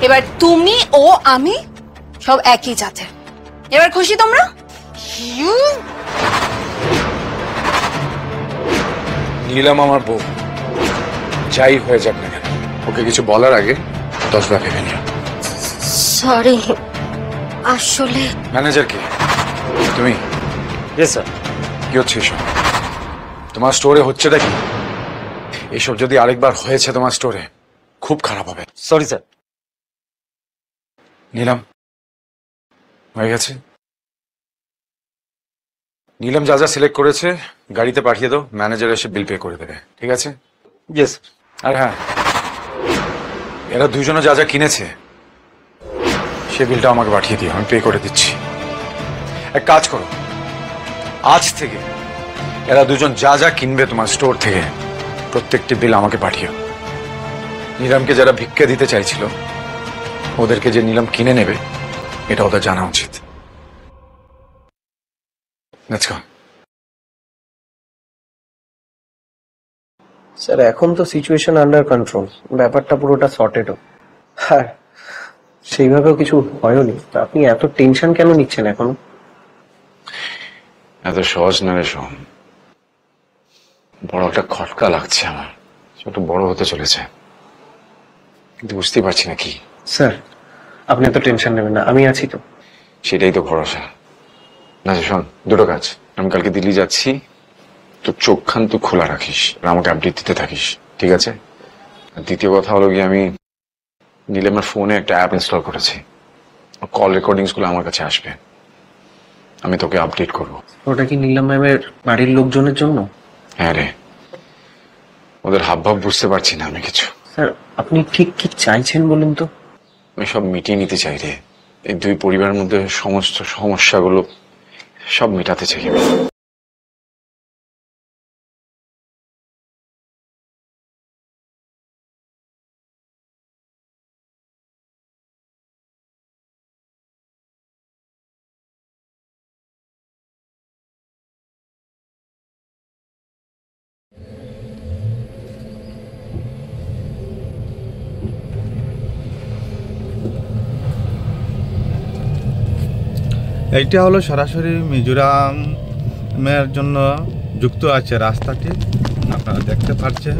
এবার তুমি ও আমি সব একই জাতের। এবার খুশি তোমরা? নীলাম আমার বউ, যাই হয়ে যাক না কেন, ওকে কিছু বলার আগে 10 বার ভেবে নিও। সরি, আসলে ম্যানেজার কে? তুমি? Yes sir. কি হচ্ছে এসব? তোমার স্টোরে হচ্ছে নাকি? এসব যদি আরেকবার হয়েছে তোমার স্টোরে, খুব খারাপ হবে। Sorry sir. নীলাম হয়ে গেছে। নীলাম যা যা সিলেক্ট করেছে গাড়িতে পাঠিয়ে দাও, ম্যানেজার এসে বিল পে করে দেবে, ঠিক আছে? ইয়েস। আর হ্যাঁ, এরা দুজনে যা যা কিনেছে সে বিলটা আমাকে পাঠিয়ে দিও, আমি পে করে দিচ্ছি। এক কাজ করো, আজ থেকে এরা দুজন যা যা কিনবে তোমার স্টোর থেকে প্রত্যেকটি বিল আমাকে পাঠিও। নীলামকে যারা ভিক্ষা দিতে চাইছিল ওদেরকে যে নীলাম কিনে নেবে এটা ওদের জানা উচিত। Let's go. স্যার এখন তো সিচুয়েশন আন্ডার কন্ট্রোল, ব্যাপারটা পুরোটা সর্টেড। হ্যাঁ, সেইভাবেও কিছু হয়নি, তা আপনি এত টেনশন কেন নিচ্ছেন এখন? এত সহজ না রে সোম, বড় একটা খটকা লাগছে আমার, ছোট বড় হতে চলেছে, কিন্তু বুঝতে পারছি না কি। স্যার আপনি এত টেনশন নেবেন না, আমি আছি তো। সেটাই তো ভরসা। না শোন, দুটো কাজ, আমি কালকে দিল্লি যাচ্ছি, তো চোখ খান তুই খোলা রাখিস আর আমাকে আপডেট দিতে থাকিস, ঠিক আছে? আর দ্বিতীয় কথা হলো গিয়ে আমি নীলামের ফোনে একটা অ্যাপ ইনস্টল করেছি, কল রেকর্ডিংস গুলো আমার কাছে আসবে, আমি তোকে আপডেট করবো। ওটা কি নীলাম ম্যামের বাড়ির লোকজনের জন্য? হ্যাঁ রে, ওদের হাবভাব বুঝতে পারছি না আমি কিছু। স্যার আপনি ঠিক কি চাইছেন বলুন তো? আমি সব মিটিয়ে নিতে চাই রে, এই দুই পরিবারের মধ্যে সমস্ত সমস্যাগুলো সব মেটাতে চাই আমি। এইটা হলো সরাসরি মিজোরামের জন্য যুক্ত আছে রাস্তাটি, আপনারা দেখতে পাচ্ছেন।